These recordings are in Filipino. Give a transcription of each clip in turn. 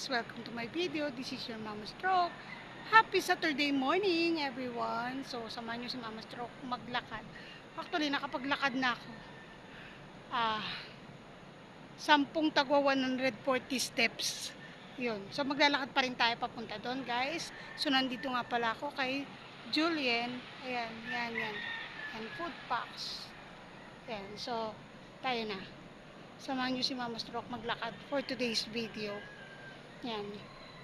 guys! Welcome to my video. This is your Mama Stroke. Happy Saturday morning everyone! So, samahan nyo si Mama Stroke maglakad. Actually, nakapaglakad na ako. 10 tagwa 140 steps. Yun. So, maglalakad pa rin tayo papunta doon guys. So, nandito nga pala ako kay Julien. Ayan, yan. And food packs. Ayan. So, tayo na. Samahan nyo si Mama Stroke maglakad for today's video. Yan.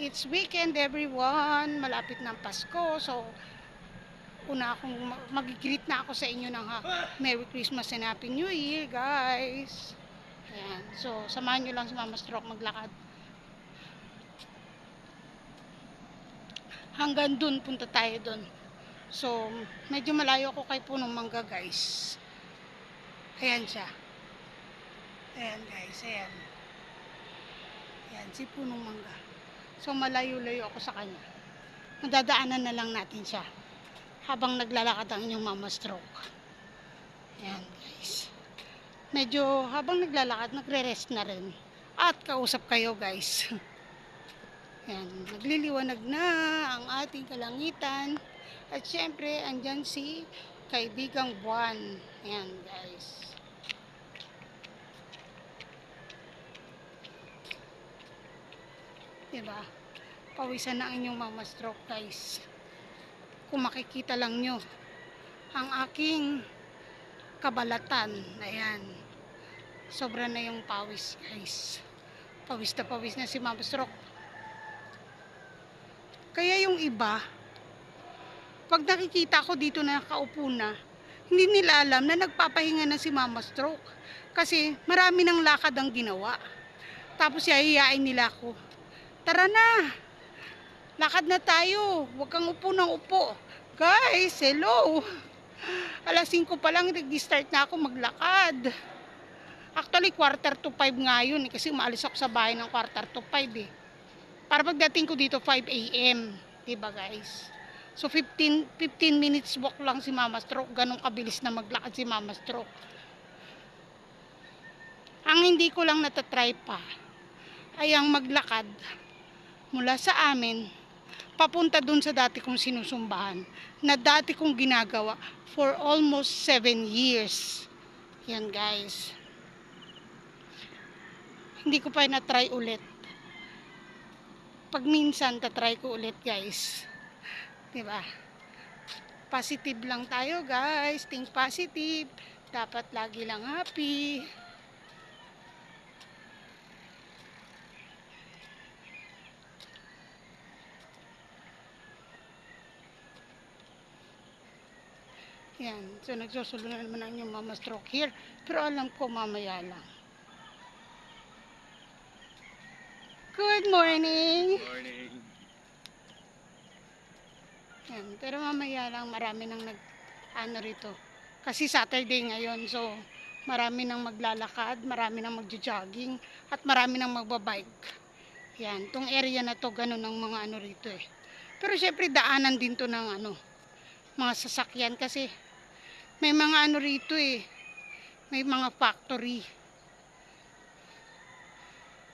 It's weekend everyone. Malapit na ang Pasko. So, mag-greet na ako sa inyo ng Merry Christmas and Happy New Year guys. Ayan. So, samahan nyo lang si Mama Stroke maglakad. Hanggang dun, punta tayo dun. So, medyo malayo ako kay punong mangga guys. Ayan siya. Ayan guys, ayan. Ayan, si punong mangga. So, malayo-layo ako sa kanya. Madadaanan na lang natin siya. Habang naglalakad ang inyong Mama Stroke. Ayan guys. Medyo habang naglalakad, nagre-rest na rin. At kausap kayo guys. Ayan, nagliliwanag na ang ating kalangitan. At syempre, andyan si Kaibigang Buwan. Ayan guys. Diba? Pawisan na ang inyong Mama Stroke guys. Kung makikita lang nyo ang aking kabalatan. Ayan. Sobra na yung pawis guys. Pawis na si Mama Stroke. Kaya yung iba, pag nakikita ko dito na nakaupo na, hindi nila alam na nagpapahinga na si Mama Stroke. Kasi marami ng lakad ang ginawa. Tapos yayayain nila ako. Tara na! Lakad na tayo. Huwag kang upo ng upo. Guys, hello! Alas 5 pa lang, nag-start na ako maglakad. Actually, 4:45 nga yun. Kasi umaalis ako sa bahay ng 4:45 eh. Para pagdating ko dito, 5 AM. Diba guys? So, 15 minutes walk lang si Mama Stroke. Ganong kabilis na maglakad si Mama Stroke. Ang hindi ko lang natatry pa ay ang maglakad mula sa amin papunta dun sa dati kong sinusumbahan na dati kong ginagawa for almost 7 years. Yan guys. Hindi ko pa na-try ulit. Pag minsan tatry ko ulit guys. Diba? Positive lang tayo guys. Think positive. Dapat lagi lang happy. Yan. So, nagsusulo na naman ang yung Mama Stroke here. Pero alam ko mamaya lang. Good morning! Good morning! Yan. Pero mamaya lang marami nang rito. Kasi Saturday ngayon. So, marami nang maglalakad, marami nang magjo-jogging, at marami nang magbabike. Yan. Tong area na to, ganun ang mga rito eh. Pero syempre daanan din to ng mga sasakyan kasi may mga rito eh. May mga factory.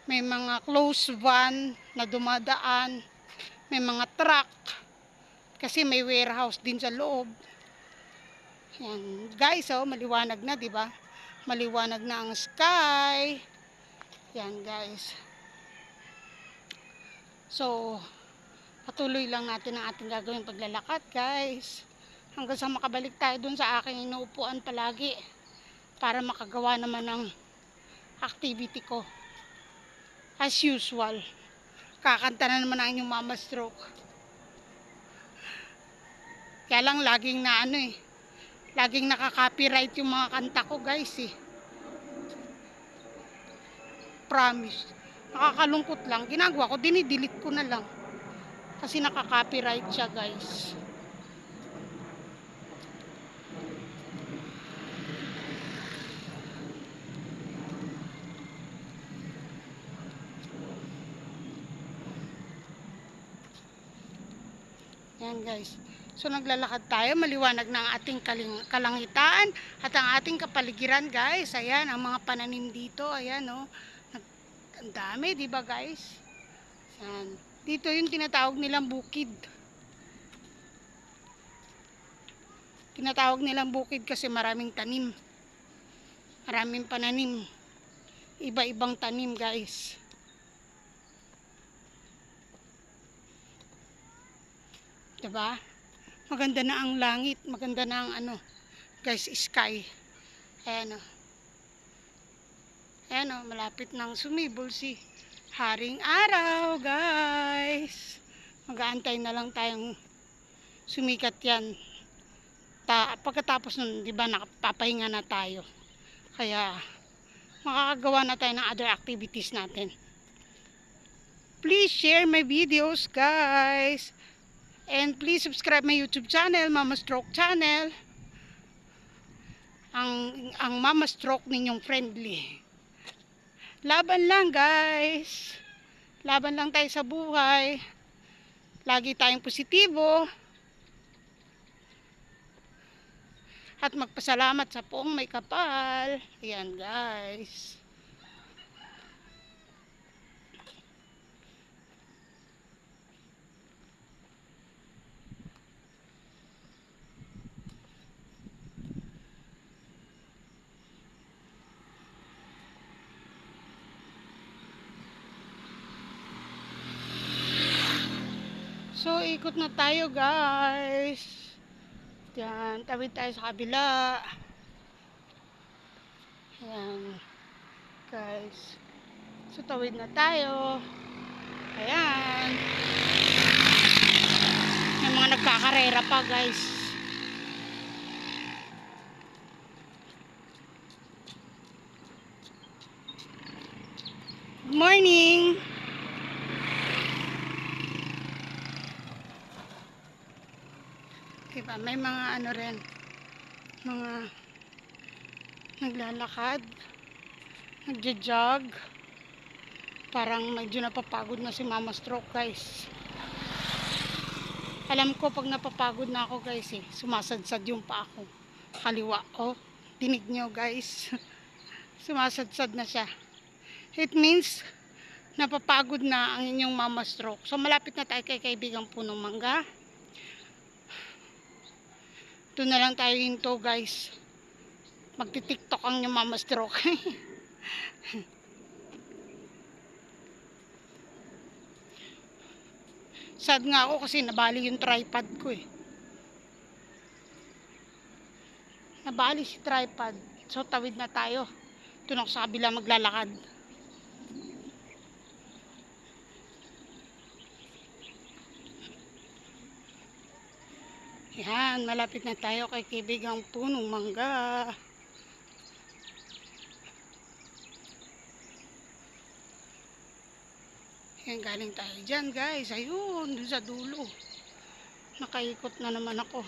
May mga closed van na dumadaan. May mga truck. Kasi may warehouse din sa loob. Yan. Guys, oh, maliwanag na, di ba? Maliwanag na ang sky. Yan, guys. So, patuloy lang natin ang ating gagawin paglalakad, guys. Hanggang sa makabalik tayo dun sa aking inuupuan palagi para makagawa naman ng activity ko as usual. Kakanta na naman ang inyong Mama Stroke. Kaya lang laging laging nakaka-copyright yung mga kanta ko guys eh. Promise. Nakakalungkot lang. Ginagawa ko, dinidelete ko na lang kasi nakaka-copyright siya guys. Yan guys. So naglalakad tayo, maliwanag na ang ating kalangitan at ang ating kapaligiran guys. Ayan, ang mga pananim dito, ayan oh. Ang dami, di ba guys? Yan. Dito yung tinatawag nilang bukid. Tinatawag nilang bukid kasi maraming tanim. Maraming pananim. Iba-ibang tanim, guys. Diba? Maganda na ang langit. Maganda na ang guys, sky. Ayan o. Ayan o, malapit nang sumibol si Haring Araw, guys. Mag-aantay na lang tayong sumikat yan. Pagkatapos nun, di ba, nakapapahinga na tayo. Kaya, makakagawa na tayo ng other activities natin. Please share my videos, guys. And please subscribe my YouTube channel, Mama Stroke Channel. Ang Mama Stroke ninyong friendly. Laban lang, guys. Laban lang tayo sa buhay. Lagi tayong positibo. At magpasalamat sa poong may kapal. Ayan, guys. So, ikot na tayo, guys. Yan, tawid tayo sa kabila. Ayan, guys. So, tawid na tayo. Ayan. May mga nagkakarera pa, guys. Good morning! Diba, may mga rin, mga naglalakad, nagja-jog. Parang medyo napapagod na si Mama Stroke, guys. Alam ko pag napapagod na ako, guys, sumasadsad yung paa ko. Kaliwa, dinig nyo, guys. Sumasadsad na siya. It means napapagod na ang inyong Mama Stroke. So malapit na tayo kay kaibigang punong mangga. Doon na lang tayo hinto, guys. Magti-tiktok ang inyong Mama Stroke. Sad nga ako kasi nabali yung tripod ko Nabali si tripod. So tawid na tayo. Doon ako sa kabila maglalakad. Yan, malapit na tayo kay kaibigang punong mangga. Yan, galing tayo dyan, guys. Ayun, dun sa dulo. Nakaikot na naman ako.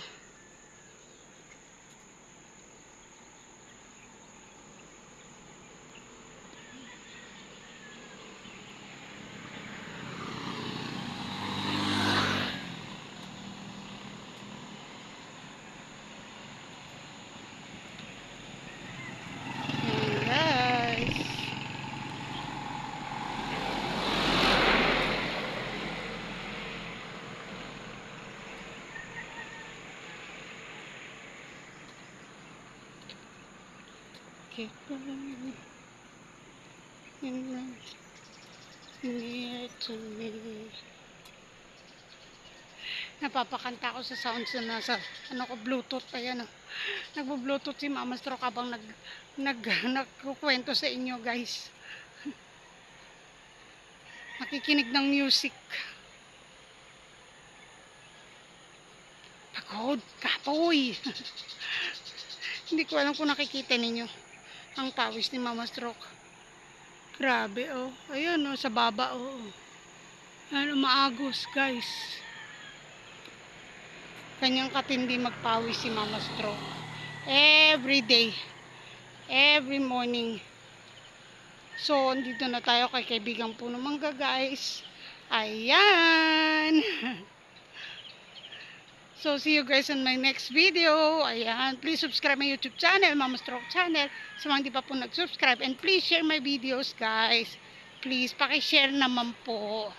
Near to me. Napapakanta ko sa sounds na nasa Bluetooth. Ayan nagbo-Bluetooth si Mama Stroke habang nagkukwento sa inyo, guys. Nakikinig ng music. Pagod, kapoy. Hindi ko alam kung nakikita ninyo ang pawis ni Mama Stroke. Grabe, ayun, sa baba, maagos, guys. Kanyang katindi magpawis si Mama Stroke. Every day, every morning. So, dito na tayo kay kaibigang punong mangga, guys. Ayan. So, see you guys on my next video. Ayan. Please subscribe my YouTube channel, Mama Stroke Channel. Sa mga hindi pa po nag-subscribe. And please share my videos, guys. Please, paki-share naman po.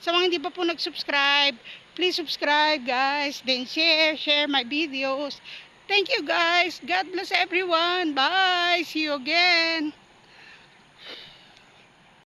Sa mga hindi pa po nag-subscribe, please subscribe guys. Then share my videos. Thank you guys. God bless everyone. Bye. See you again.